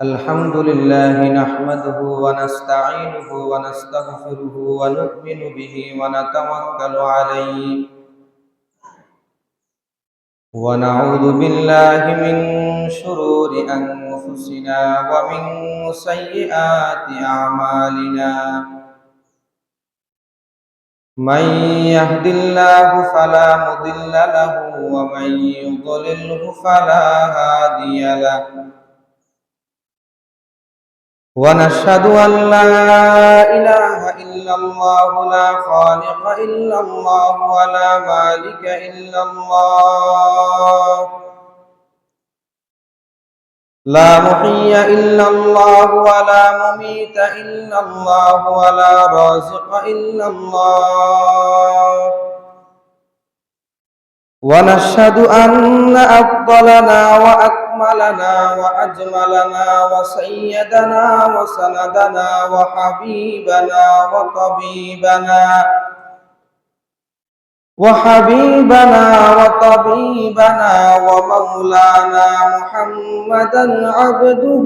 الحمد لله نحمده ونستعينه ونستغفره ونؤمن به ونتوكل عليه ونعوذ بالله من شرور أنفسنا ومن سيئات أعمالنا من يهد الله فلا مضل له ومن يضلله فلا هادي له ونشهد أن لا إله إلا الله لا خالق إلا الله ولا مالك إلا الله لا محيي إلا الله ولا مميت إلا الله ولا رازق إلا الله ونشهد أن أفضلنا وأكملنا وأجملنا وسيدنا وسندنا وحبيبنا وطبيبنا ومولانا محمدا عبده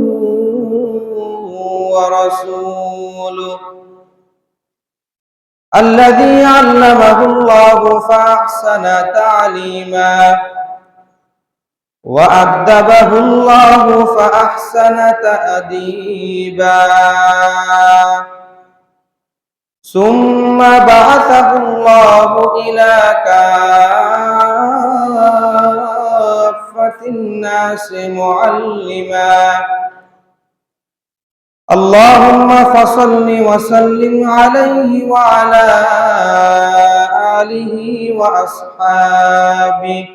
ورسوله الذي علمه الله فأحسن تعليما وأدبه الله فأحسن تأديبا ثم بعثه الله إلى كافة الناس معلما اللهم فصل وسلم عليه وعلى آله وأصحابه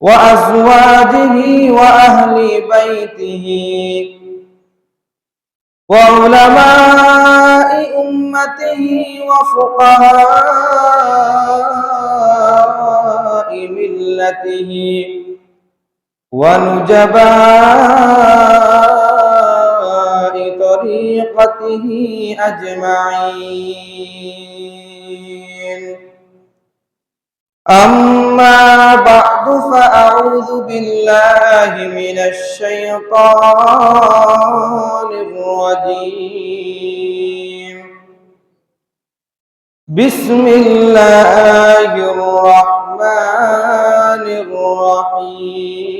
وأزواجه وأهل بيته وعلماء أمته وفقهاء ملته ونجباء طريقته أجمعين أما بعد فأعوذ بالله من الشيطان الرجيم بسم الله الرحمن الرحيم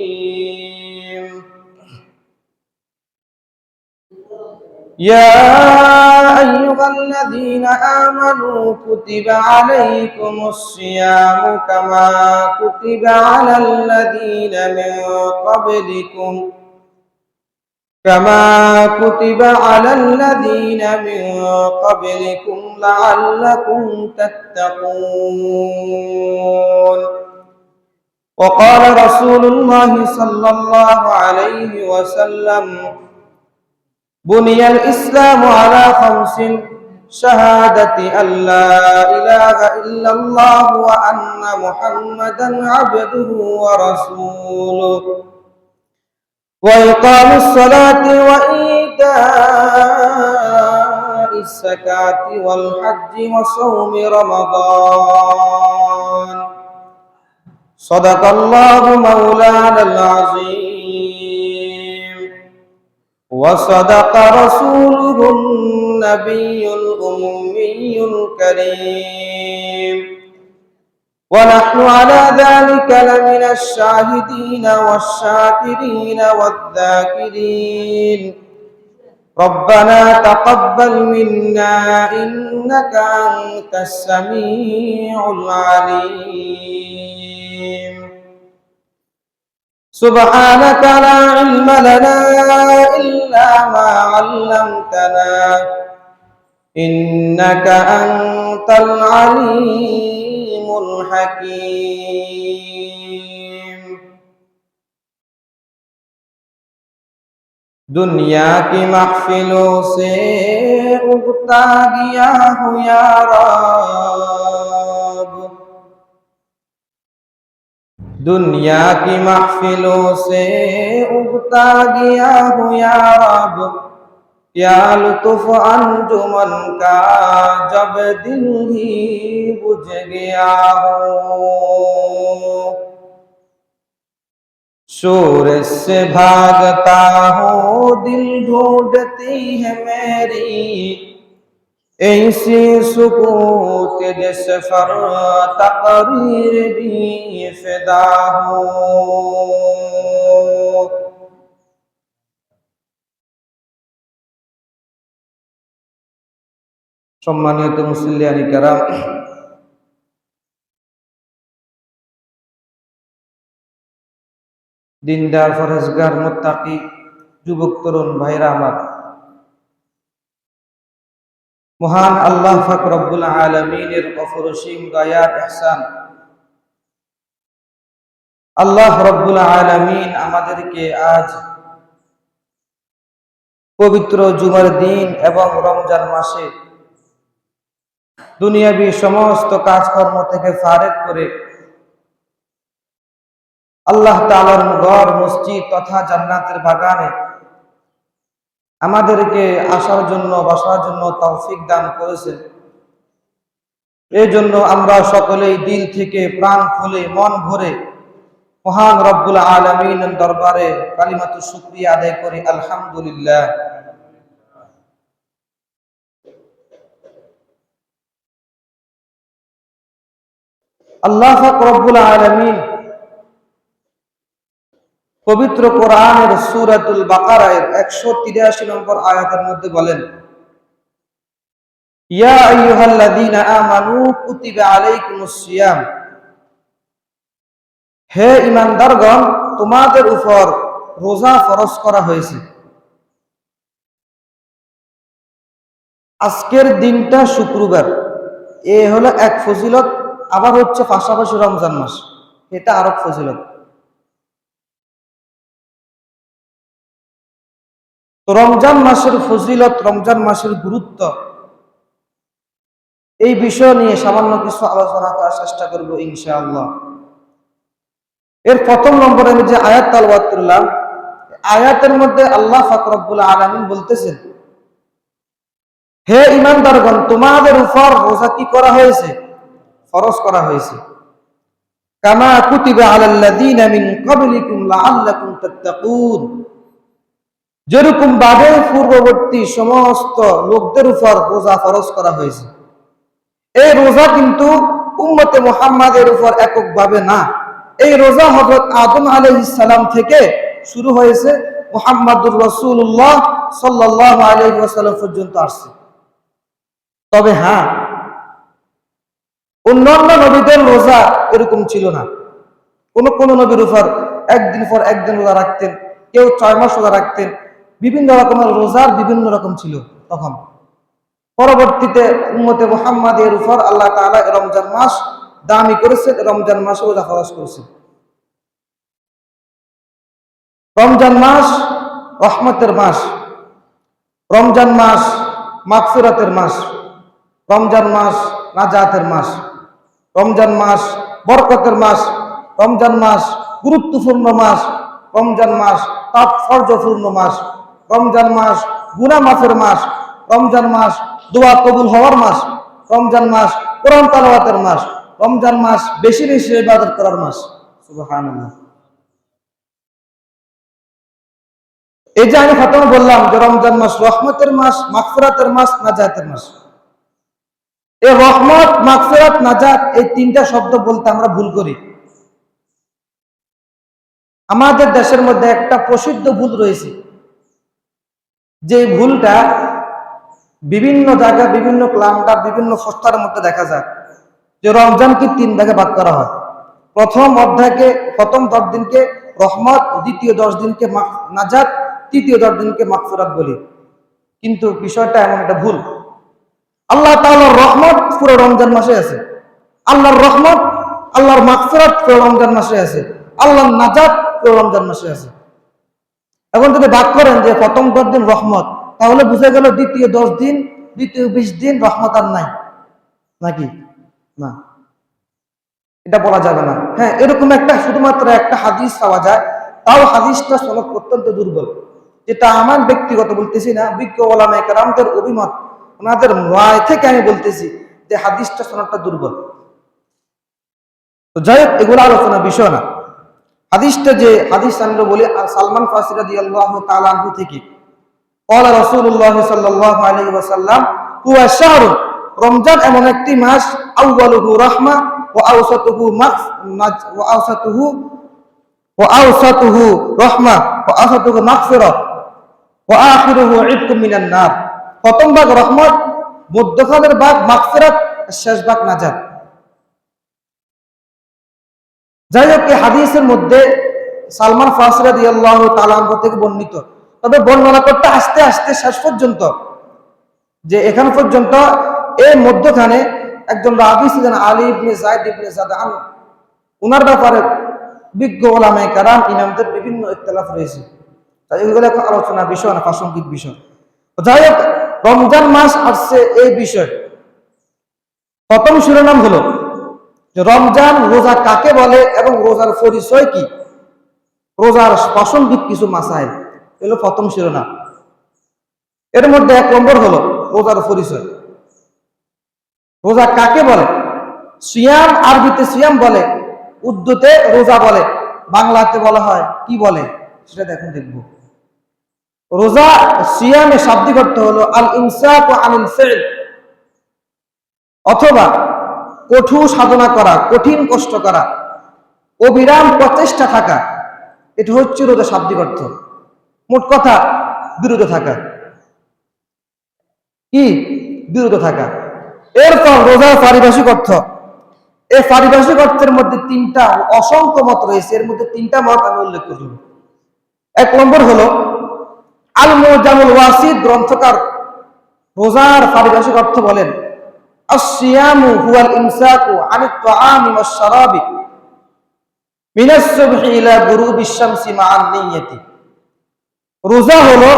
يا أيها الذين آمنوا كتب عليكم الصيام كما كتب على الذين من قبلكم لعلكم تتقون وقال رسول الله صلى الله عليه وسلم بني الإسلام على 5 شهادة أن لا إله إلا الله وأن محمدا عبده ورسوله وإقام الصلاة وإيتاء الزكاة والحج وصوم رمضان صدق الله مولانا العظيم وصدق رسوله النبي الأمي الكريم ونحن على ذلك لمن الشاهدين والشاكرين والذاكرين ربنا تقبل منا إنك أنت السميع العليم سبحانك لا علم لنا إلا ما علمتنا إنك أنت العليم الحكيم दुनिया की महफिलों से उगता गया हूँ या रब दुनिया की महफिलों से उगता गया हूँ या रब क्या लुत्फ अंजुमन का जब दिल ही बुझ गया हो, शोर से भागता हूँ दिल ढूंढती है मेरी ऐसी सुकूत जिस पर तकरीर भी फिदा हो। সম্মানিত মুসল্লিয়ানি কেরাম, দিনদার ফরজগার মুত্তাকি যুবক তরুণ ভাইরা আমার, মহান আল্লাহ পাক রব্বুল আলামিনের অপরসীম দয়ার ইহসান, আল্লাহ রব্বুল আলামিন আমাদেরকে আজ পবিত্র জুমার দিন এবং রমজান মাসে দুনিয়াবি সমস্ত কাজকর্ম থেকে ফারেক করে আল্লাহ তাআলার ঘর মসজিদ তথা জান্নাতের বাগানে আমাদেরকে আসার জন্য বসার জন্য তৌফিক দান করেছেন। এই জন্য আমরা সকলেই দিল থেকে প্রাণ খুলে মন ভরে মহান রব্বুল আলামিনের দরবারে কালিমাতু শুকরিয়া আদায় করি, আলহামদুলিল্লাহ। আল্লাহ পাক রব্বুল আলামিন পবিত্র কোরআনের সূরাতুল বাকারার 183 নম্বর আয়াতের মধ্যে বলেন, ইয়া আইয়ুহাল্লাযীনা আমানু কুতিবা আলাইকুমুস সিয়াম, হে ঈমানদারগণ তোমাদের উপর রোজা ফরজ করা হয়েছে। আজকের দিনটা শুক্রবার, এ হলো এক ফজিলত, আবার হচ্ছে পাশাপাশি রমজান মাস, এটা আরো ফজিলত। রমজান মাসের ফজিলত, রমজান মাসের গুরুত্ব, এই বিষয় নিয়ে সামান্য কিছু আলোচনা করার চেষ্টা করব ইনশাআল্লাহ। এর প্রথম নম্বরে আমি যে আয়াত তেলাওয়াত করলাম, আয়াতের মধ্যে আল্লাহ পাক রব্বুল আলামিন বলতেছেন, হে ঈমানদারগণ তোমাদের উপর রোজা কি করা হয়েছে? ফরজ করা হয়েছে। কামা কুতিবা আলাল্লাযীনা মিন ক্বাবলিকুম লাআল্লাকুম তাত্তাকুন, যেরকম ভাবে পূর্ববর্তী সমস্ত লোকদের উপর রোজা ফরজ করা হয়েছে। এই রোজা কিন্তু উম্মতে মুহাম্মাদের উপর এককভাবে না, এই রোজা হযরত আদম আলাইহিস সালাম থেকে শুরু হয়েছে, মুহাম্মাদুর রাসূলুল্লাহ সাল্লাল্লাহু আলাইহি ওয়াসাল্লাম পর্যন্ত আসছে। তবে হ্যাঁ, অন্যান্য নবীদের রোজা এরকম ছিল না। কোন নবীর উপর একদিন পর একদিন রোজা রাখতেন, কেউ 6 মাস রোজা রাখতেন, বিভিন্ন রকমের রোজার বিভিন্ন রকম ছিল তখন। পরবর্তীতে উম্মতে মুহাম্মাদের উপর আল্লাহ তাআলা রমজান মাস দামি করেছেন, রমজান মাসে রোজা ফরজ করেছেন। রমজান মাস রহমতের মাস, রমজান মাস মাগফিরাতের মাস, রমজান মাস নাজাতের মাস, রমজান মাস বরকতের মাস, রমজান মাস গুরুত্বপূর্ণ মাস, রমজান মাস তাৎপর্যপূর্ণ মাস, রমজান মাস গুনাহ মাফের মাস, রমজান মাস দোয়া কবুল হওয়ার মাস, রমজান মাস কোরআন তেলাওয়াতের মাস, রমজান মাস বেশি বেশি ইবাদত করার মাস। সুবহানাল্লাহ। এই যে আমি প্রথমে বললাম যে রমজান মাস রহমতের মাস, মাগফিরাতের মাস, নাজাতের মাস। এই রহমত, মাগফিরাত, নাজাত এই তিনটা শব্দ বলতে আমরা ভুল করি। আমাদের দেশের মধ্যে একটা প্রসিদ্ধ ভুল রয়েছে, যে ভুলটা বিভিন্ন জায়গায় বিভিন্ন ক্লান্ডার বিভিন্ন পোস্টারের মধ্যে দেখা যায় যে রমজানকে 3 ভাগে ভাগ করা হয়। প্রথম অধ্যায়কে, প্রথম 10 দিনকে রহমত, দ্বিতীয় 10 দিনকে নাজাত, তৃতীয় 10 দিনকে মাগফিরাত বলি। কিন্তু বিষয়টা এমন একটা ভুল। আল্লাহ তাআলার রহমত পুরো রমজান মাসে আছে, আল্লাহর রহমত, আল্লাহর মাগফিরাত পুরো রমজান মাসে আছে, আল্লাহর নাজাত পুরো রমজান মাসে আছে। এখন যদি ভাগ করেন যে প্রথম 10 দিন রহমত, তাহলে বুঝে গেল দ্বিতীয় 10 দিন, দ্বিতীয় 20 দিন রহমত আর নাই, নাকি? না, এটা বলা যাবে না। হ্যাঁ, এরকম একটা শুধুমাত্র একটা হাদিস পাওয়া যায়, তাও হাদিসটা সনদ অত্যন্ত দুর্বল। যেটা আমার ব্যক্তিগত বলতেছি না, বিজ্ঞ ওলামায়ে কেরামদের অভিমত, ওনাদের রায় থেকে আমি বলতেছি যে হাদিসটা সনদটা দুর্বল। তো যাই হোক, এগুলো আলোচনা বিষয় না। হাদিসটা যে হাদিস আমরা বলি সালমান ফারসি রাদিয়াল্লাহু তাআলা আনহু থেকে, ক্বালা রাসূলুল্লাহ সাল্লাল্লাহু আলাইহি ওয়াসাল্লাম হুয়া শাহরুন, রমজান এমন একটি মাস, আউয়ালুহু রাহমা ওয়া আওসাতুহু রাহমা ওয়া আওসাতুহু মাগফিরা ওয়া আখিরুহু ইতকুম মিনান নার। প্রথম ভাগ রহমত, মধ্যখানের ভাগ মাগফিরাত, শেষ ভাগ নাজাত। যাই হোক, এই হাদিসের মধ্যে সালমান ফারসি রাদিয়াল্লাহু তাআলা আনহু থেকে বর্ণিত, তবে বর্ণনা করতে আস্তে আস্তে শেষ পর্যন্ত, যে এখান পর্যন্ত এই মধ্যখানে একজন রাবী ছিলেন আলী ইবনে যায়েদ ইবনে জাদআন, উনার ব্যাপারে বিজ্ঞ ওলামায়ে কেরাম ইমামদের বিভিন্ন ইখতিলাফ রয়েছে। তাই এগুলো এখন আলোচনা বিষয় না, প্রাসঙ্গিক বিষয়। যাই হোক, রমজান মাস আসছে এই বিষয়। প্রথম শিরোনাম হলো যে রমজান রোজা কাকে বলে এবং রোজার পরিচয় কি, রোজার প্রাসঙ্গিক কিছু মাসাইল, এগুলো প্রথম শিরোনাম। এর মধ্যে 1 নম্বর হলো রোজার পরিচয়। রোজা কাকে বলে? সিয়াম, আরবিতে সিয়াম বলে, উর্দুতে রোজা বলে, বাংলাতে বলা হয় কি বলে সেটা দেখব। রোজা সিয়ামে শাব্দিক অর্থ হলো আল ইমসাকু আনিল ফিল, অথবা কঠোর সাধনা করা, কঠিন কষ্ট করা, অবিরাম প্রচেষ্টা থাকা, এটা হচ্ছে রোজা শাব্দিক অর্থ। মোট কথা বিরত থাকা। কি? বিরত থাকা। এরপর রোজার পারিভাষিক অর্থ, এই পারিভাষিক অর্থের মধ্যে 3টা অসংখ্য মত রয়েছে, এর মধ্যে 3টা মত আমি উল্লেখ করব। 1 নম্বর হলো আল মুজামুল ওয়াসিদ গ্রন্থকার রোজার পারিভাষিক অর্থ বলেন আস-সিয়ামু হুয়াল ইমসাকু আনিত তাআমি ওয়াশ শারাবি মিনাস সুবহি ইলা গুরুবিশ শামসি মা'আন নিয়্যাতি। রোজা হলো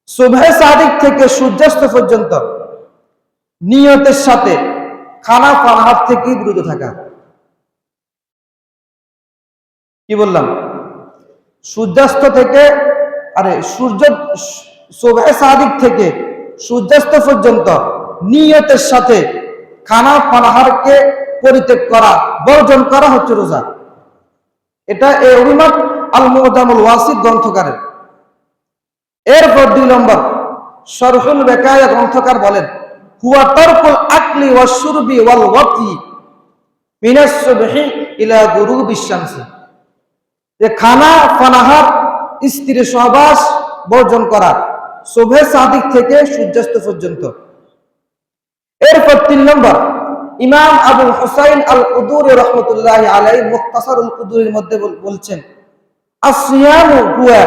সুবহে সাদিক থেকে সূর্যাস্ত পর্যন্ত নিয়তের সাথে খানা পানাহার থেকে বিরত থাকা। কি বললাম? সূর্যাস্ত থেকে, সুবহে সাদিক থেকে সূর্যাস্ত পর্যন্ত নিয়তের সাথে খানা পানাহারকে পরিত্যাগ করা, বর্জন করা হচ্ছে রোজা। এটা এই অভিমত আল মুজামুল ওয়াসিদ গ্রন্থকারের। এরপর 2 নম্বর শরহুল বেকায়া গ্রন্থকার বলেন হুয়া তারকুল আকলি ওয়াশ শুরবি ওয়াল ওয়াতি মিনাস সুবহি ইলা গুরুবিশ শামসি, যে খানা পানাহার, স্ত্রী সহবাস বর্জন করা সুবহে সাদিক থেকে সূর্যাস্ত পর্যন্ত। এরপর 3 নম্বর ইমাম আবুল হুসাইন আল কুদুরি রাহমাতুল্লাহি আলাইহি মুখতাসারুল কুদুরির মধ্যে বলছেন আসিয়ামু হুয়া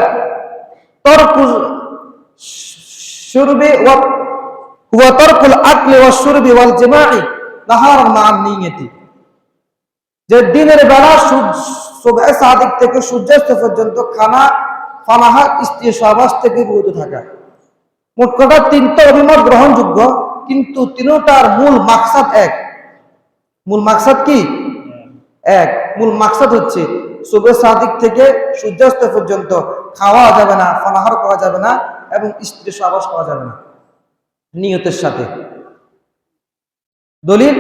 তারকুল শুরবি ওয়া হুয়া তারকুল আকলি ওয়াশ শুরবি ওয়াল জিমা'i নাহারান মা'আন নিয়্যাতি, যে দিনের বেলা সুবহে সাদিক থেকে সূর্যাস্ত পর্যন্ত খানা পানাহার, স্ত্রী সহবাস থেকে বিরত থাকা। মোট কথা 3টা অভিমত গ্রহণযোগ্য, কিন্তু 3টার মূল মাকসাদ এক। মূল মাকসাদ কি? এক। মূল মাকসাদ হচ্ছে সুবহে সাদিক থেকে সূর্যাস্ত পর্যন্ত খাওয়া যাবে না, পানাহার করা যাবে না এবং স্ত্রী সহবাস করা যাবে না নিয়তের সাথে। দলিল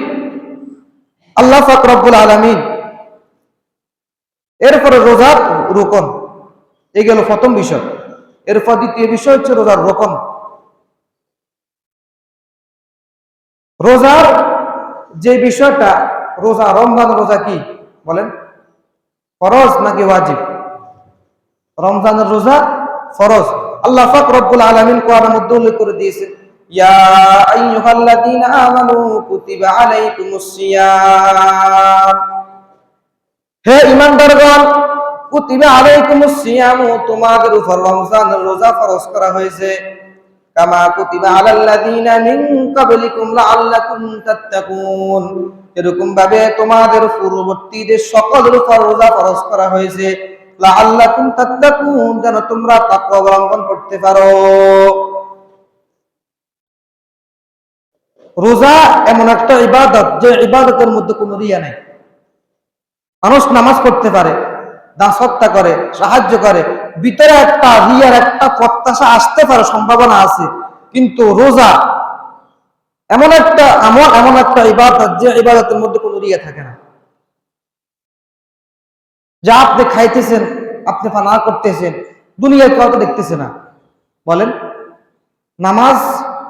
আল্লাহ পাক রব্বুল আলামিন। এরপরে রোজার রোকন, এই গেল প্রথম বিষয়। এরপর দ্বিতীয় বিষয় হচ্ছে রোজার রোকন। রোজার যে বিষয়টা, রোজা, রমজান রোজা কি বলেন, ফরজ নাকি ওয়াজিব? রমজানের রোজা ফরজ। আল্লাহ পাক রব্বুল আলামিন কোরআনের মধ্যে উল্লেখ করে দিয়েছেন ইয়া আইয়ুহাল্লাযীনা আমানু কুতিবা আলাইকুমুস সিয়াম, হে ঈমানদারগণ, কুতিবা আলাইকুমুস সিয়াম, তোমাদের উপর রমজানের রোজা ফরজ করা হয়েছে, কামা কুতিবা আলাল্লাযীনা মিন ক্বাবলিকুম লাআল্লাকুম তাত্তাকুন, এরকম ভাবে তোমাদের পূর্ববর্তীদের সকলের উপর রোজা ফরজ করা হয়েছে, লাআল্লাকুম তাত্তাকুন, যেন তোমরা তাকওয়া অবলম্বন করতে পারো। রোজা এমন একটা ইবাদত, যে ইবাদতের মধ্যে কোনো রিয়া নেই। মানুষ নামাজ পড়তে পারে, দাসত্তা করে, সাহায্য করে, ভিতরে একটা রিয়ার একটা প্রত্যাশা আসতে পারে, সম্ভাবনা আছে। কিন্তু রোজা এমন একটা আমল, এমন একটা ইবাদত, যে ইবাদতের মধ্যে কোনো রিয়া থাকে না। যা আপনি খাইতেছেন, আপনি পানা করতেছেন, দুনিয়ায় কেউ তো দেখতেছে না। বলেন, নামাজ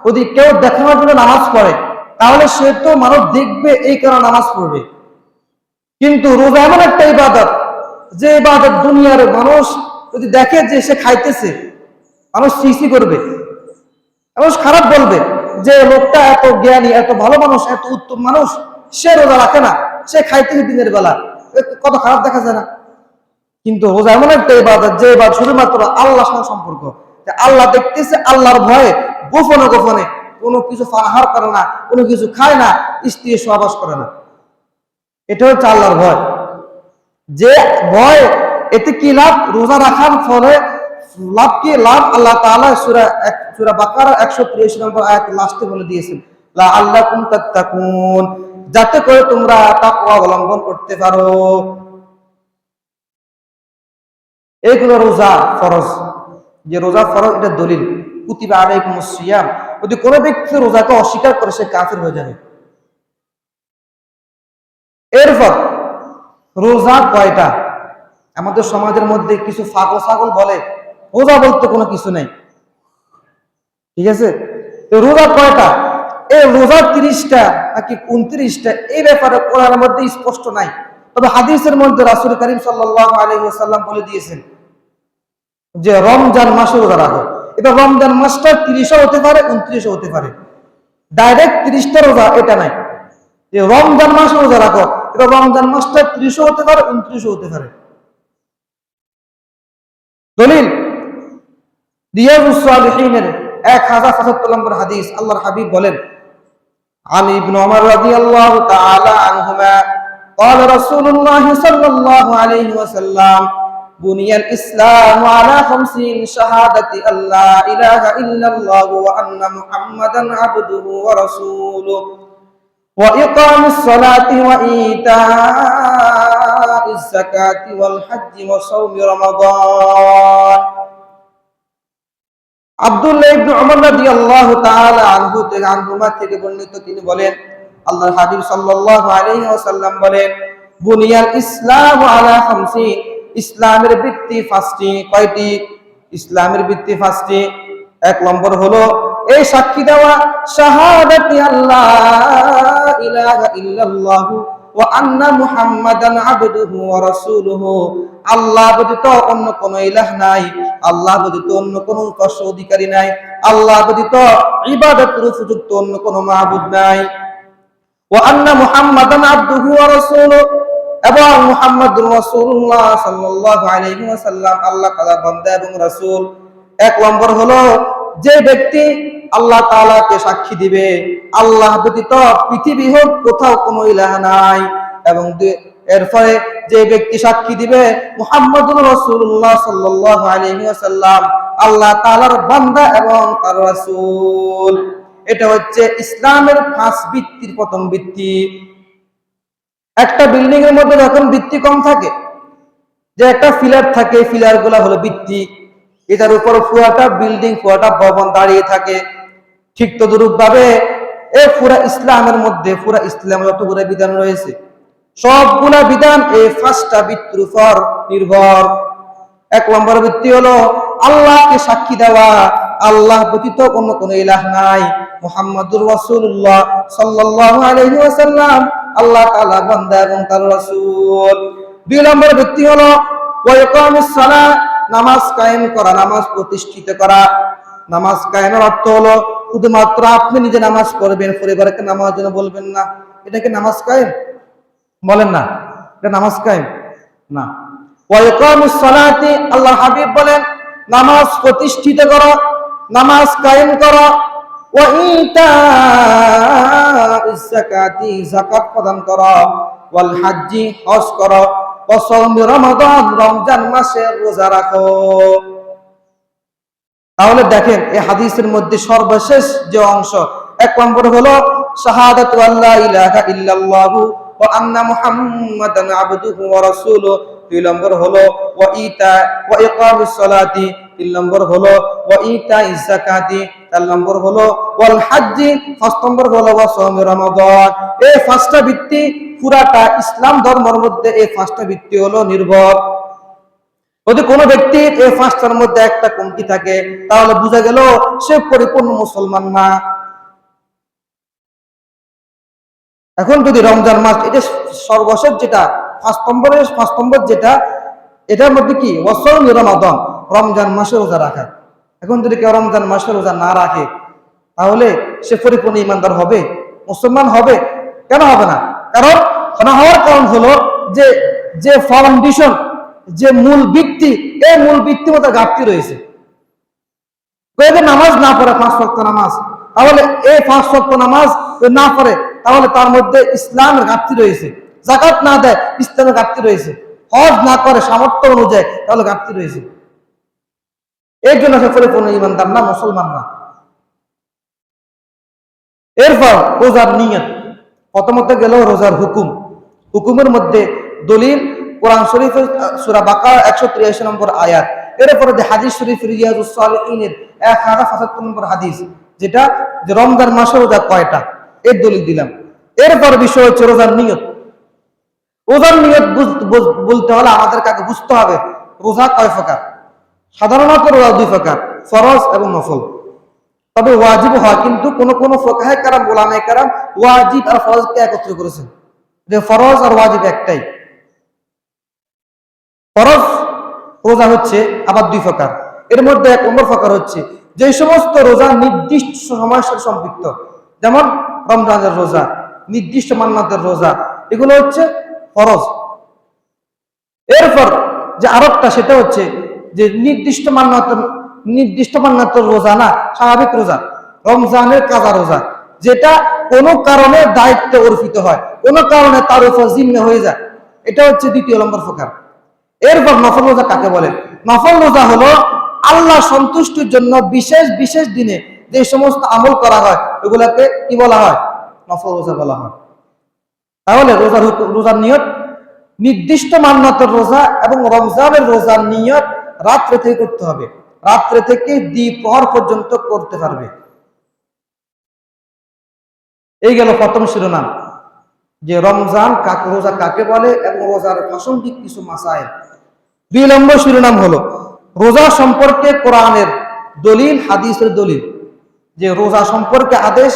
যদি কেউ দেখানোর জন্য নামাজ পড়ে, তাহলে সে তো মানুষ দেখবে এই কারণে নামাজ পড়বে। কিন্তু রোজা এমন একটা ইবাদত, যে ইবাদত দুনিয়ার মানুষ যদি দেখে যে সে খাইতেছে, মানুষ সৃষ্টি করবে, মানুষ খারাপ বলবে যে লোকটা এত জ্ঞানী, এত ভালো মানুষ, এত উত্তম মানুষ, সে রোজা রাখে না, সে খাইতেছে দিনের বেলা, কত খারাপ দেখা যায় না? কিন্তু রোজা এমন একটা ইবাদত, যে ইবাদত শুধুমাত্র আল্লাহর সঙ্গে সম্পর্ক, যে আল্লাহ দেখতেছে, আল্লাহর ভয়ে গোপনে গোপনে কোনো কিছু ফাহার করে না, কোনো কিছু খায় না, স্ত্রী সহবাস করে না। এটা হচ্ছে আল্লাহর ভয়। যে ভয়, এতে কি লাভ? রোজা রাখার ফলে লাভ কি? লাভ আল্লাহ তাআলা সূরা বাকারা 183 নম্বর আয়াত লাস্টে বলে দিয়েছেন, লাআল্লাকুম তাত্তাকুন, যাতে করে তোমরা তাকওয়া অবলম্বন করতে পারো। এইগুলো রোজা ফরজ, যে রোজা ফরজ, এটা দলিল। কুতিবা আলাইকুমুস সিয়াম, যদি কোনো ব্যক্তি রোজাকে অস্বীকার করে, সে কাফির হয়ে যাবে। এরপর রোজা কয়টা? আমাদের সমাজের মধ্যে কিছু পাগল ছাগল বলে রোজা বলতে কোনো কিছু নেই, ঠিক আছে? রোজা কয়টা? এই রোজা 30টা নাকি 29টা, এই ব্যাপারে কোরআনের মধ্যে স্পষ্ট নাই। তবে হাদিসের মধ্যে রাসূল করিম সাল্লাল্লাহু আলাইহি ওয়াসাল্লাম বলে দিয়েছেন যে রমজান মাসে রোজা রাখো। এবার রমজান মাসটা 30ও হতে পারে, 29ও হতে পারে, ডাইরেক্ট 30টা রোজা এটা নাই যে রমজান মাসে রোজা রাখো। এবার রমজান মাসটা 30ও হতে পারে, 29ও হতে পারে। দলিল রিয়াজুস সালিহিনের 1075 নম্বর হাদিস, আল্লাহর হাবিব বলেন, আলী ইবনে ওমর রাদিয়াল্লাহু তাআলা আনহুমা قال رسول الله صلى الله عليه وسلم بني الإسلام على 50 شهادة أن لا إله إلا الله وأن محمدا عبده ورسوله وإقام الصلاة وإيتاء الزكاة والحج وصوم رمضان। আব্দুল্লাহ ইবনে ওমর রাদিয়াল্লাহু তাআলা আনহুমা থেকে বর্ণিত, তিনি বলেন, আল্লাহর হাবিব সাল্লাল্লাহু আলাইহি ওয়াসাল্লাম বলেন, বুনিয়াল ইসলামু আলা 50, ইসলামের ভিত্তি 5টি। কয়টি? ইসলামের ভিত্তি 5টি। 1 নম্বর হলো এই সাক্ষী দেওয়া, শাহাদাতি আল্লাহ ইলাহা ইল্লাল্লাহু ওয়া আন্না মুহাম্মাদান আবদুহু ওয়া রাসূলুহু, আল্লাহ ব্যতীত অন্য কোন ইলাহ নাই, আল্লাহ ব্যতীত অন্য কোন উপাস্য অধিকারী নাই, আল্লাহ ব্যতীত ইবাদতের উপযুক্ত অন্য কোন মাবুদ নাই। ওয়া আন্না মুহাম্মাদান আবদুহু ওয়া রাসূলুহু, এবং মুহাম্মদুর রাসূলুল্লাহ সাল্লাল্লাহু আলাইহি ওয়াসাল্লাম আল্লাহ তাআলার বান্দা এবং রাসূল। 1 নম্বর হলো যে ব্যক্তি আল্লাহ তাআলাকে সাক্ষী দিবে আল্লাহ ব্যতীত পৃথিবী হোক কোথাও কোনো ইলাহ নাই, এবং এরপরে যে ব্যক্তি সাক্ষী দিবে মুহাম্মদুর রাসূলুল্লাহ সাল্লাল্লাহু আলাইহি ওয়াসাল্লাম আল্লাহ তাআলার বান্দা এবং তার রাসূল। এটা হচ্ছে ইসলামের 5 ভিত্তির প্রথম ভিত্তি। একটা বিল্ডিং এর মধ্যে যখন ভিত্তি কম থাকে, যে একটা ফিলার থাকে, ফিলার গুলা হলো ভিত্তি, এটার উপর পুরাটা বিল্ডিং, পুরাটা ভবন দাঁড়িয়ে থাকে। ঠিক তদ্রুপ ভাবে এই পুরা ইসলামের মধ্যে, পুরা ইসলামের যতগুলো বিধান রয়েছে, সবগুলা বিধান এই 5টা ভিত্তির উপর নির্ভর। 1 নম্বর ভিত্তি হলো আল্লাহকে সাক্ষী দেওয়া, আল্লাহ ব্যতীত অন্য কোনো ইলাহ নাই, মুহাম্মদুর রাসূলুল্লাহ সাল্লাল্লাহু আলাইহি ওয়াসাল্লাম আল্লাহ তাআলার বান্দা এবং তার রাসূল। 2 নম্বর ভিত্তি হলো ওয়া ইকামুস সালাহ, নামাজ কায়েম করা, নামাজ প্রতিষ্ঠিত করা। নামাজ কায়েমের অর্থ হলো শুধুমাত্র আপনি নিজে নামাজ পড়বেন, পরিবারকে নামাজ জন্য বলবেন না, এটা কি নামাজ কায়েম? বলেন না, এটা নামাজ কায়েম না। ওয়া ইকামুস সালাতি, আল্লাহর হাবিব বলেন, নামাজ প্রতিষ্ঠিত করো, নামাজ কায়েম করো। ওয়া ইতাইজ যাকাতি, যাকাত প্রদান করো। ওয়াল হাজ্জি, হজ করো। ওয়া সাওমি রমাদান, রমজান মাসে রোজা রাখো। তাহলে দেখেন এই হাদিসের মধ্যে সর্বশেষ যে অংশ, 1 নম্বর হলো শাহাদাতু আল্লা ইলাহা ইল্লাল্লাহু ওয়া আন্না মুহাম্মাদান আবদুহু ওয়া রাসূলুহু 2 নম্বর হলো ওয়া ইকামিস সালাতি, 3 নম্বর হলো ওয়া ইতাইজ যাকাতি, 4 নম্বর হলো ওয়াল হাজ্জি, 5 নম্বর হলো ওয়া সাওমি রমাদান। এই 5টা ভিত্তি পুরাটা ইসলাম ধর্মের মধ্যে, এই 5টা ভিত্তি হলো নির্ভর। যদি কোনো ব্যক্তির এই 5টার মধ্যে একটা কমতি থাকে তাহলে বোঝা গেল সে পরিপূর্ণ মুসলমান না। এখন যদি রমজান মাস, এটা সর্বশেষ যেটা 5 নম্বর যেটা, এটার মধ্যে কি ওয়াসাউমি রমাদান, রমজান মাসে রোজা রাখা। এখন যদি কেউ রমজান মাসে রোজা না রাখে তাহলে সে পরিপূর্ণ ইমানদার হবে, মুসলমান হবে? কেন হবে না? কারণ না হওয়ার কারণ হলো যে যে ফাউন্ডেশন, যে মূল ভিত্তি, এই মূল ভিত্তির মধ্যে ঘাটতি রয়েছে। নামাজ না পড়ে 5 ওয়াক্ত নামাজ, তাহলে এই 5 ওয়াক্ত নামাজ না পড়ে তাহলে তার মধ্যে ইসলামের ঘাটতি রয়েছে। যাকাত না দেয়, ইসলামের ঘাটতি রয়েছে। হজ না করে সামর্থ্য অনুযায়ী, তাহলে ঘাটতি রয়েছে। এর জন্য সে পরিপূর্ণ ইমানদার না, মুসলমান না। এরপর রোজার নিয়ত। প্রথমত গেল রোজার হুকুম। হুকুমের মধ্যে দলিল কোরআন শরীফের সূরা বাকারা 183 নম্বর আয়াত। এরপরে যে হাদিস শরীফ রিয়াজুস সালিহিনের 1075 নম্বর হাদিস, যেটা যে রমজান মাসে রোজা কয়টা, এর দলিল দিলাম। এরপর বিষয় হচ্ছে রোজার নিয়ত। রোজার নিয়ত বলতে হলে আমাদের কাছে বুঝতে হবে রোজা কয় প্রকার। সাধারণত রোজা 2 প্রকার, ফরজ এবং নফল। তবে ওয়াজিব হয়, কিন্তু কোন কোন ফুকাহে কেরাম, উলামায়ে কেরাম ওয়াজিব আর ফরজকে একত্র করেছেন, যে ফরজ আর ওয়াজিব একটাই। ফরজ রোজা হচ্ছে আবার 2 প্রকার। এর মধ্যে 1 নম্বর প্রকার হচ্ছে যে সমস্ত রোজা নির্দিষ্ট সময়ের সাথে সম্পৃক্ত, যেমন রমজানের রোজা, নির্দিষ্ট মান্নাতের রোজা, এগুলো হচ্ছে ফরজ। এরপর যে আরেকটা, সেটা হচ্ছে যে নির্দিষ্ট মান্নাতের রোজা না, স্বাভাবিক রোজা, রমজানের কাজা রোজা, যেটা কোনো কারণে দায়িত্ব অর্পিত হয়, কোনো কারণে তার উপর জিম্মা হয়ে যায়, এটা হচ্ছে 2 নম্বর প্রকার। এরপর নফল রোজা কাকে বলে? নফল রোজা হলো আল্লাহ সন্তুষ্টির জন্য বিশেষ বিশেষ দিনে যে সমস্ত আমল করা হয়, এগুলাকে কি বলা হয়? নফল রোজা বলা হয়। তাহলে রোজার নিয়ত, নির্দিষ্ট মান্নাতের রোজা এবং রমজানের রোজার নিয়ত রাত্রে থেকে করতে হবে, রাত্রে থেকে দ্বিপ্রহর পর্যন্ত করতে পারবে। এই গেল প্রথম শিরোনাম, যে রমজান রোজা কাকে বলে এবং রোজার প্রাসঙ্গিক কিছু মাসাইল। 2 নম্বর শিরোনাম হলো রোজা সম্পর্কে কোরআনের দলিল, হাদিসের দলিল। যে রোজা সম্পর্কে আদেশ,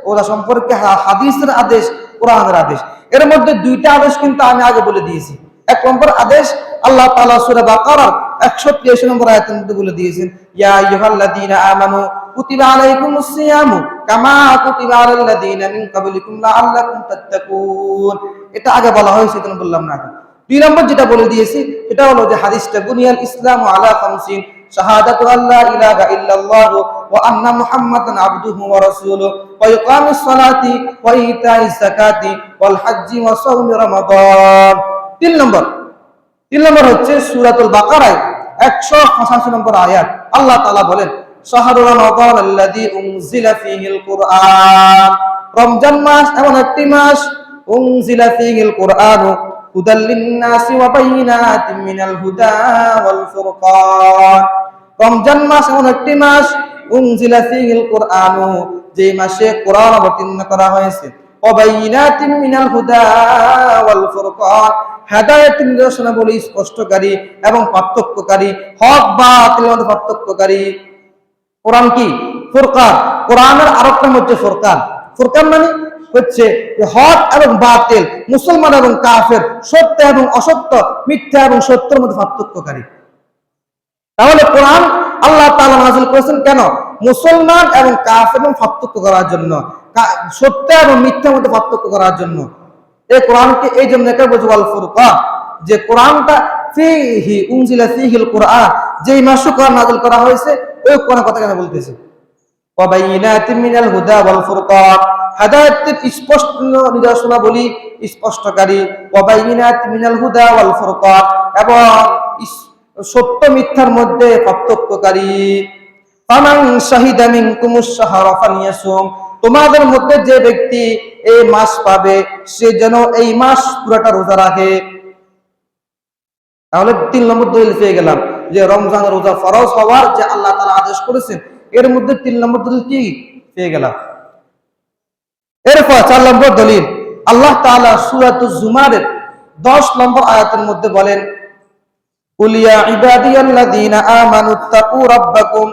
রোজা সম্পর্কে হাদিসের আদেশ, কোরআনের আদেশ। এর মধ্যে 2টা আদেশ কিন্তু আমি আগে বলে দিয়েছি। 1 নম্বর আদেশ আল্লাহ তাআলা সূরা বাকারার 183 নম্বর আয়াতের মধ্যে বলে দিয়েছেন, ইয়া আইয়ুহাল্লাযীনা আমানু কুতিবা আলাইকুমুস সিয়ামু কামা কুতিবা আলাল লাযীনা মিন ক্বাবলিকুম লাআল্লাকুম তাত্তাকুন। এটা আগে বলা হয়েছে, এটা বললাম না। 2 নম্বর যেটা বলে দিয়েছি সেটা হলো যে হাদিসটা, বুনিয়াল ইসলামু আলা 50, শাহাদাতু আল্লা ইলাহা ইল্লাল্লাহু ওয়া আন্না মুহাম্মাদান আবদুহু ওয়া রাসূলুহু ওয়া ইকামিস সালাতি ওয়া ইতাইজ যাকাতি ওয়াল হাজ্জি ওয়া সাওমি রমাদান। 3 নম্বর হচ্ছে সূরাতুল বাকারায় 185 নম্বর আয়াত। আল্লাহ তাআলা বলেন, শাহরুর রমাদান আল্লাযী উনজিলা ফীহিল কুরআন। রমজান মাস এমন একটি মাস, উনজিলা ফীহিল কুরআনু হুদাল লিন-নাসি ওয়া বাইয়িনাতিন মিনাল হুদা ওয়াল ফুরকান। রমজান মাস এমন একটি মাস, উনজিলা ফীহিল কুরআনু, যে মাসে কোরআন অবতীর্ণ করা হয়েছে, ওয়া বাইয়িনাতিন মিনাল হুদা ওয়াল ফুরকান, হেদায়েতের নির্দেশনাবলী স্পষ্টকারী এবং পার্থক্যকারী, হক বাতিলের মধ্যে পার্থক্যকারী। কোরআন কি? ফুরকান। কোরআনের আরেকটা নাম হচ্ছে ফুরকান। ফুরকান মানে হচ্ছে হক এবং বাতিল, মুসলমান এবং কাফের, সত্য এবং অসত্য, মিথ্যা এবং সত্যের মধ্যে পার্থক্যকারী। তাহলে কোরআন আল্লাহ তাআলা নাযিল করেছেন কেন? মুসলমান এবং কাফের মধ্যে পার্থক্য করার জন্য, সত্য এবং মিথ্যার মধ্যে পার্থক্য করার জন্য। এই কোরআনকে এই জন্য একে বলছে আল ফুরকান, যে কোরআনটা ফীহি উনজিলা ফীহিল কুরআন, যেই মাসে কোরআন নাযিল করা হয়েছে, ওই কোরআন কথা কেন বলতেছে? ওয়া বাইয়িনাতিন মিনাল হুদা ওয়াল ফুরকান, হেদায়েতের স্পষ্ট নির্দেশনাবলী স্পষ্টকারী, ওয়া বাইয়িনাতিন মিনাল হুদা ওয়াল ফুরকান, এবং সত্য মিথ্যার মধ্যে পার্থক্যকারী। ফামান শাহিদা মিনকুমুশ শাহরা ফালিয়াসুম, তোমাদের মধ্যে যে ব্যক্তি এই মাস পাবে সে যেন এই মাস পুরোটা রোজা রাখে। তাহলে 3 নম্বর দলিল পেয়ে গেলাম যে রমজান রোজা ফরজ হওয়ার যে আল্লাহ তাআলা আদেশ করেছেন, এর মধ্যে 3 নম্বর দলিল কি পেয়ে গেলাম। এরপর 4 নম্বর দলিল, আল্লাহ তাআলা সূরাতুজ জুমারের 10 নম্বর আয়াতের মধ্যে বলেন, কুল ইয়া ইবাদিয়াল্লাযীনা আমানুত্তাকু রাব্বাকুম।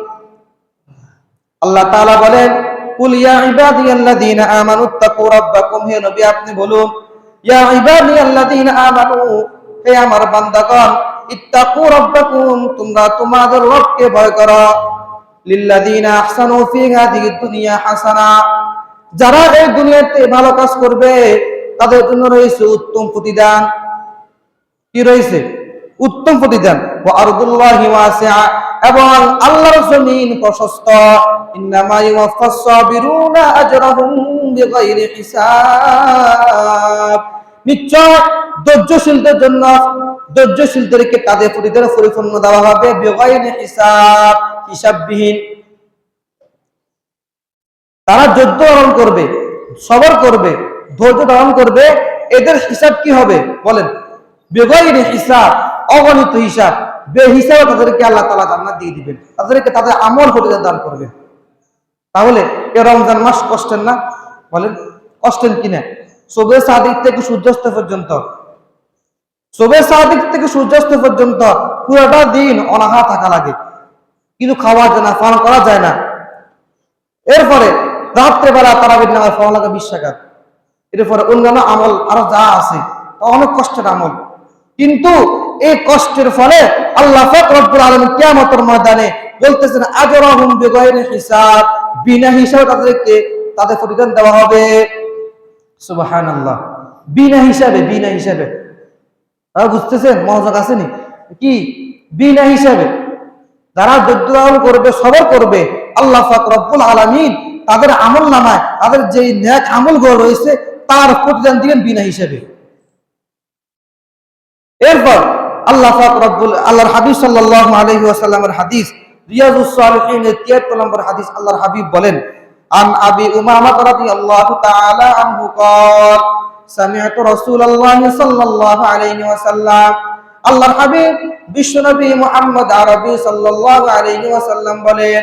আল্লাহ তাআলা বলেন, কুল ইয়া ইবাদিয়াল্লাযীনা আমানুত্তাকু রাব্বাকুম, হে নবী আপনি বলুন, ইয়া ইবাদিয়াল্লাযীনা আমানু, হে আমার বান্দাগণ, ইত্তাকু রাব্বাকুম, তোমরা তোমাদের রবকে ভয় করো, লিল্লাযীনা আহসানু ফি হাযিহিদ দুনিয়া হাসানা, যারা এই দুনিয়াতে ভালো কাজ করবে তাদের জন্য রয়েছে উত্তম প্রতিদান। কি রয়েছে? উত্তম প্রতিদান। ওয়া আরদুল্লাহি ওয়াসিআ, এবং আল্লাহর জমিন প্রশস্ত। ইন্নামা ইউওয়াফাস সাবিরুনা আজরাহুম বিগাইরি হিসাব, নিশ্চয় ধৈর্যশীলদেরকে তাদের প্রতিদান পরিপূর্ণ দেওয়া হবে, বিগাইরি হিসাব, হিসাববিহীন। তারা যুদ্ধ ধারণ করবে, সবর করবে, ধৈর্য ধারণ করবে, এদের হিসাব কি হবে বলেন? বেগাইরি হিসাব, অগণিত হিসাব, বেহিসাবে তাদেরকে আল্লাহ তাআলা জান্নাত দিয়ে দিবেন, তাদেরকে তাদের আমল প্রতিদান দান করবেন। তাহলে এই রমজান মাস কষ্টের না? বলেন কষ্টের কিনা? সুবহে সাদিক থেকে সূর্যাস্ত পর্যন্ত, সুবহে সাদিক থেকে সূর্যাস্ত পর্যন্ত পুরোটা দিন অনাহার থাকা লাগে, কিন্তু খাওয়া যায় না, পান করা যায় না। এরপরে রাত্রেবেলা তারাবির নামাজ পড়া লাগে 20 রাকাত। এরপরে অন্যান্য আমল আরো যা আছে অনেক কষ্টের আমল, কিন্তু এই কষ্টের ফলে আল্লাহ পাক রব্বুল আলামিন কিয়ামতের ময়দানে বলতেছেন, আজরাহুম বিগাইরি হিসাব, বিনা হিসাবে তাদেরকে তাদের প্রতিদান দেওয়া হবে। সুবহানাল্লাহ, বিনা হিসাবে, বিনা হিসাবে। বুঝতেছেন? মনোযোগ আসেনি কি? বিনা হিসাবে যারা যুদ্ধ ধারণ করবে, সবর করবে, আল্লাহ পাক রব্বুল আলামিন তাদের আমল নামায় তাদের যে নেক আমলগুলো রয়েছে তার প্রতিদান দিবেন বিনা হিসাবে। এরপর আল্লাহ পাক রব্বুল আল্লাহর হাবিব সাল্লাল্লাহু আলাইহি ওয়াসাল্লামের হাদিস, রিয়াজুস সালিহিনের 73 নম্বর হাদিস, আল্লাহর হাবিব বলেন, আন আবি উমামা রাদিয়াল্লাহু তাআলা আনহু ক্বাল সামি'তু রাসূলুল্লাহি সাল্লাল্লাহু আলাইহি ওয়াসাল্লাম, আল্লাহর হাবিব বিশ্বনবী মুহাম্মদ আরবি সাল্লাল্লাহু আলাইহি ওয়াসাল্লাম বলেন,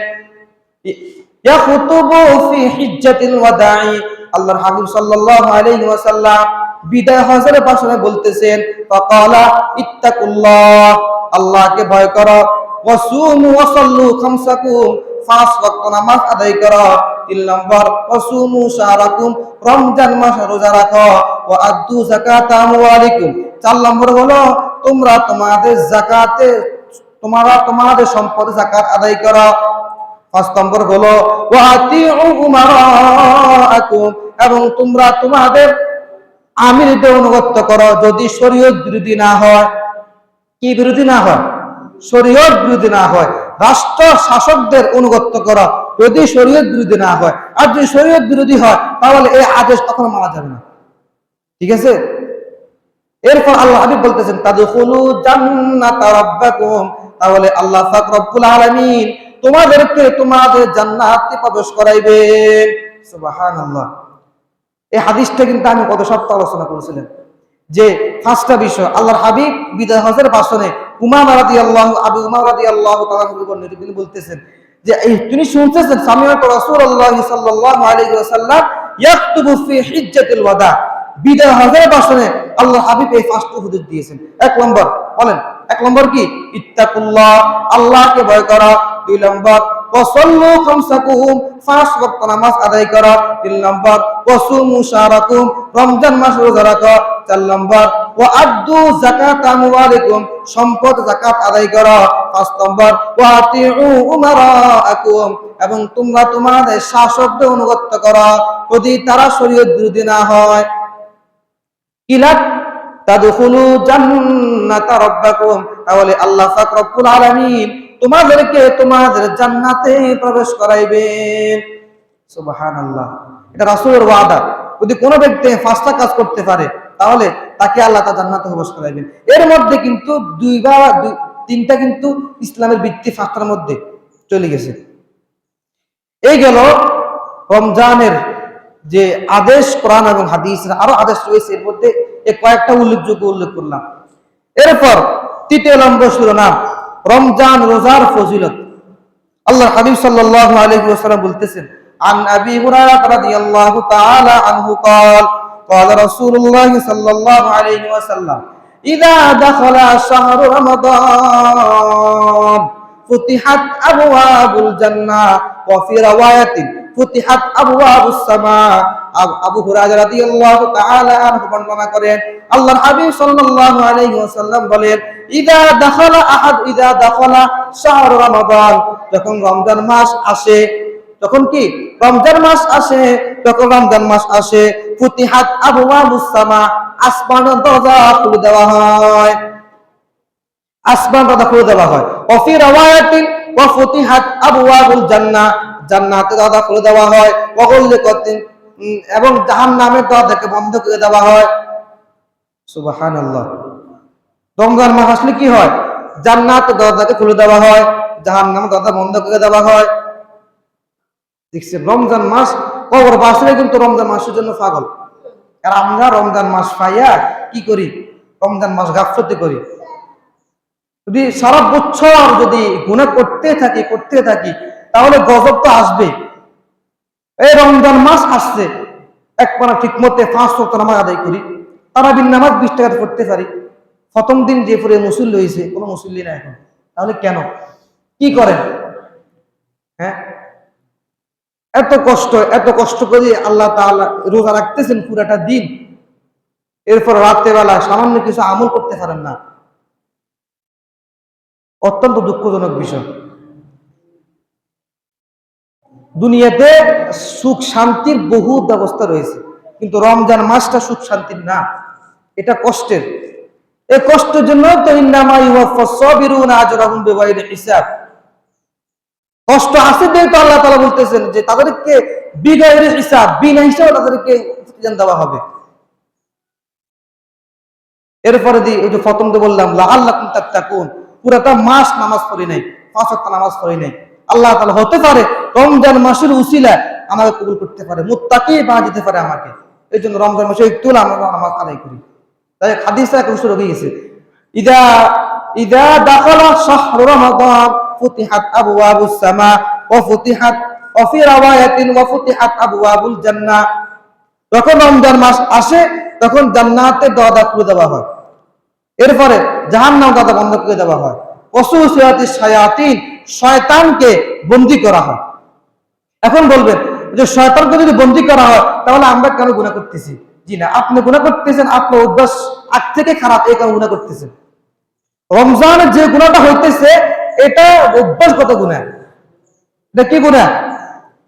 ইয়াখুতুবু ফি হিজ্জাতিল ওয়াদা'i, আল্লাহর হাবিব সাল্লাল্লাহু আলাইহি ওয়াসাল্লাম বিদায় হজের ভাষণে বলতেছেন, ফাকালা ইত্তাকুল্লাহ, আল্লাহকে ভয় করো, ওয়াসুমু ওয়াসাল্লু খামসাকুম, 5 ওয়াক্ত নামাজ আদায় করো। 3 নম্বর, ওয়াসুমু শাহরাকুম, রমজান মাস রোজা রাখো, ওয়া আদ্দু যাকাতা আমওয়ালিকুম। 4 নম্বর হলো তোমরা তোমাদের সম্পদে যাকাত আদায় করো। 5 নম্বর হলো ওয়া আতিউ উমারাআকুম, এবং তোমরা তোমাদের আমিরদের অনুগত করো, যদি শরীয়ত বিরোধী না হয়। কি বিরোধী না হয়? শরীয়ত বিরোধী না হয়। রাষ্ট্র শাসকদের অনুগত করো যদি শরীয়ত বিরোধী না হয়, আর যদি শরীয়ত বিরোধী হয় তাহলে এই আদেশ কখনো মানা যাবে না। ঠিক আছে? এরপর আল্লাহ হাবিব বলতেছেন, তাদখুলু জান্নাতা রাব্বাকুম, তাহলে আল্লাহ পাক রব্বুল আলামিন তোমাদেরকে তোমাদের জান্নাতে প্রবেশ করাইবেন। সুবহানাল্লাহ। এই হাদিসটা কিন্তু আমি গত সপ্তাহে আলোচনা করেছিলাম যে 5টা বিষয় আল্লাহর হাবিব বিদায় হজের ভাষণে উমামা রাদিয়াল্লাহু আবু উমামা রাদিয়াল্লাহু তাআলা তিনি বলতেছেন যে তিনি শুনতেছেন, সামি'তু রাসূলুল্লাহি সাল্লাল্লাহু আলাইহি ওয়াসাল্লাম ইয়াকতুবু ফি হিজ্জাতিল ওয়াদা, বিদায় হজের ভাষণে আল্লাহর হাবিব এই 5টা উপদেশ দিয়েছেন। 1 নম্বর বলেন, 1 নম্বর কি? ইত্তাকুল্লাহ, আল্লাহকে ভয় করা। 2 নম্বর, ওয়াসাল্লু খামসাকুম, 5 ওয়াক্ত নামাজ আদায় করা। 3 নম্বর, ওয়াসুমু শাহরাকুম, রমজান মাস রোজা রাখা। 4 নম্বর, ওয়া আদ্দু যাকাতা আমওয়ালিকুম, সম্পদ যাকাত আদায় করা। 5 নম্বর, ওয়া আতিউ উমারাআকুম, এবং তোমরা তোমাদের শাসকদের অনুগত করো যদি তারা শরীয়ত বিরোধী না হয়। কিলাত তাদখুলু জান্নাতা রাব্বাকুম, তাহলে আল্লাহ পাক রব্বুল আলামিন তোমাদেরকে তোমাদের জান্নাতে প্রবেশ করাইবেন। সুবহানাল্লাহ। এটা রাসূলের ওয়াদা, যদি কোনো ব্যক্তি 5টা কাজ করতে পারে তাহলে তাকে আল্লাহ তাআলা জান্নাতে প্রবেশ করাইবেন। এর মধ্যে কিন্তু 3টা কিন্তু ইসলামের ভিত্তি 5টার মধ্যে চলে গেছে। এই গেল রমজানের যে আদেশ, কোরআন এবং হাদিস, আরো আদেশ রয়েছে, এর মধ্যে এই কয়েকটা উল্লেখ করলাম। এরপর তৃতীয় নম্বর শিরোনাম, রমজান রোজার ফজিলত। আল্লাহর হাবিব সাল্লাল্লাহু আলাইহি ওয়াসাল্লাম বলতেছেন, আন আবি হুরায়রা রাদিয়াল্লাহু তাআলা আনহু قال قال رسول الله صلى الله عليه وسلم إذا دخل شهر رمضان فتحت أبواب الجنة وفي رواية فتحت أبواب السماء। আবু হুরায়রা রাদিয়াল্লাহু তাআলা আনহু বর্ণনা করেন, আল্লাহর হাবিব সাল্লাল্লাহু আলাইহি ওয়াসাল্লাম বলেন, ইদা দাখালা শাহরু রমাদান, যখন রমজান মাস আসে, তখন কি রমজান মাস আসে, যখন রমজান মাস আসে, ফুতিহাত আবওয়াবুস সামা, আসমানের দরজা খুলে দেওয়া হয়, আসমান দরজা খুলে দেওয়া হয়। ওয়া ফি রাওয়ায়াতিন ওয়া ফুতিহাত আবওয়াবুল জান্নাহ, জান্নাতের দরজা খুলে দেওয়া হয়। ওয়া গুলকাতিন, এবং জাহান্নামের দরজাকে বন্ধ করে দেওয়া হয়। সুবহানাল্লাহ। রমজান মাস আসলে কি হয়? জান্নাতের দরজাকে খুলে দেওয়া হয়, জাহান্নামের দরজা বন্ধ করে দেওয়া হয়। দেখছেন, রমজান মাস, কবরবাসীরা কিন্তু রমজান মাসের জন্য পাগল। আর আমরা রমজান মাস পাইয়া কি করি? রমজান মাস গাফলতি করি। যদি সারা বছর যদি গুনাহ করতে থাকি তাহলে গজব তো আসবে। এই রমজান মাস আসছে, একবার ঠিক মতে 5 ওয়াক্ত নামাজ আদায় করি, তারাবির নামাজ 20 টাকা পড়তে পারি। প্রথম দিন যে পরে মুসল্লি হয়েছে, কোনো মুসল্লি না এখন। তাহলে কেন কি করেন? হ্যাঁ, এত কষ্ট করে আল্লাহ তাআলা রোজা রাখতেছেন পুরাটা দিন, এরপর রাতের বেলা সামান্য কিছু আমল করতে পারেন না। অত্যন্ত দুঃখজনক বিষয়। দুনিয়াতে সুখ শান্তির বহু ব্যবস্থা রয়েছে, কিন্তু রমজান মাসটা সুখ শান্তির না, এটা কষ্টের। এই কষ্টের জন্য তো ইন্নামা ইউওয়াফাস সাবিরুনা আজরাহুম বিগাইরি হিসাব। কষ্ট আছে দেখে তো আল্লাহ তাআলা বলতেছেন যে তাদেরকে বিগাইরি হিসাব, বিনা হিসাবে তাদেরকে প্রতিদান দেওয়া হবে। এরপরে ওই যে প্রথম তো বললাম লাআল্লাকুম তাত্তাকুন, পুরাটা মাস নামাজ পড়ি নাই, 5 ওয়াক্ত নামাজ পড়ি নাই। আল্লাহ তাআলা হতে পারে রমজান মাসের উসিলায় আমাকে কবুল করতে পারে, মুত্তাকি বানিয়ে দিতে পারে আমাকে। এই জন্য রমজান মাসে একটু আমরা নামাজ আদায় করি। তাই হাদিসে এক রসুল হয়ে গেছে, ইদা দাখালা শাহরু রমাদান ফুতিহাত আবওয়াবুস সামা ওয়া ফুতিহাত ওয়া ফি রাওয়ায়াতিন ওয়া ফুতিহাত আবওয়াবুল জান্নাহ, যখন রমজান মাস আসে তখন জান্নাতের দরজা খুলে দেওয়া হয়, এরপরে জাহান্নামের দরজা বন্ধ করে দেওয়া হয়। ওয়াসুসিয়াতিশ শায়াতিন, শয়তানকে বন্দী করা হয়। এখন বলবেন যে শয়তানকে যদি বন্দী করা হয় তাহলে আমরা কেন গুনাহ করতেছি? জি না, আপনি গুনাহ করতেছেন, আপনার অভ্যাস আগ থেকে খারাপ, এই কারণে গুনাহ করতেছেন। রমজানে যে গুনাহটা হইতেছে এটা অভ্যাসগত গুনাহ। এটা কি গুনাহ?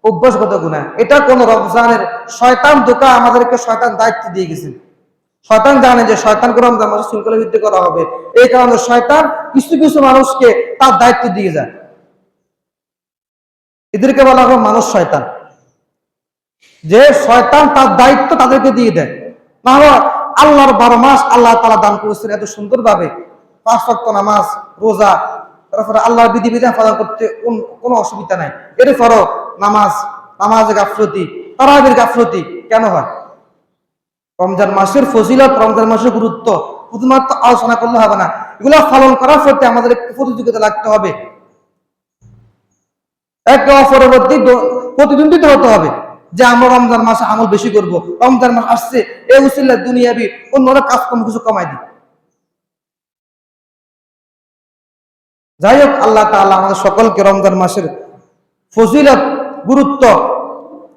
অভ্যাসগত গুনাহ। এটা কোন রমজানের শয়তান ধোঁকা, আমাদেরকে শয়তান দায়িত্ব দিয়ে গেছে। শয়তান জানে যে শয়তানকে রমজান মাসে শৃঙ্খলা বৃদ্ধি করা হবে, এই কারণে শয়তান কিছু কিছু মানুষকে তার দায়িত্ব দিয়ে যায়। এদেরকে বলা হয় মানুষ শয়তান, যে শয়তান তার দায়িত্ব তাদেরকে দিয়ে দেয়। না হলে আল্লাহর 12 মাস আল্লাহ তাআলা দান করেছেন এত সুন্দর ভাবে, 5 ওয়াক্ত নামাজ, রোজা, তারপরে আল্লাহর বিধিবিধান পালন করতে কোনো অসুবিধা নাই। এরপরও নামাজে গাফলতি, তারাবির গাফলতি কেন হয়? রমজান মাসের ফজিলত, রমজান মাসের গুরুত্ব শুধুমাত্র আলোচনা করলে হবে না, এগুলো পালন করার প্রতি আমাদের প্রতিযোগিতা লাগতে হবে, একে অপরের মধ্যে প্রতিদ্বন্দ্বিতা হতে হবে যে আমরা রমজান মাসে আমল বেশি করব। রমজান মাস আসছে, এই উসিলায় দুনিয়াবি অন্যরা কাজকর্ম কিছু কমাই দিই। যাই হোক, আল্লাহ তাআলা আমাদের সকলকে রমজান মাসের ফজিলত, গুরুত্ব,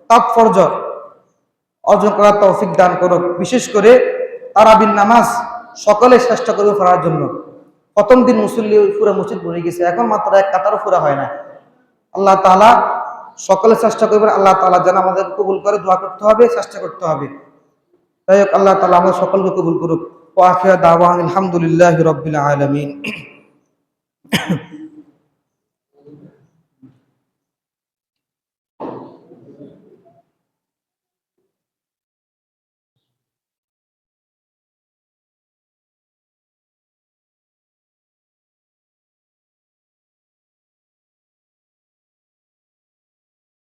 তাৎপর্য অর্জন করার তৌফিক দান করুক। বিশেষ করে তারাবির নামাজ সকলে চেষ্টা করবে পড়ার জন্য। প্রথম দিন মুসল্লি পুরো মসজিদ ভরে গেছে, এখন মাত্র এক কাতারও পুরা হয় না। আল্লাহ তাআলা সকলে চেষ্টা করবেন, আল্লাহ তাআলা যেন আমাদের কবুল করে, দোয়া করতে হবে, চেষ্টা করতে হবে। তাই হোক, আল্লাহ তাআলা আমাদের সকলকে কবুল করুক। ওয়া আখিরু দাওয়ানা আলহামদুলিল্লাহি রাব্বিল আলামিন।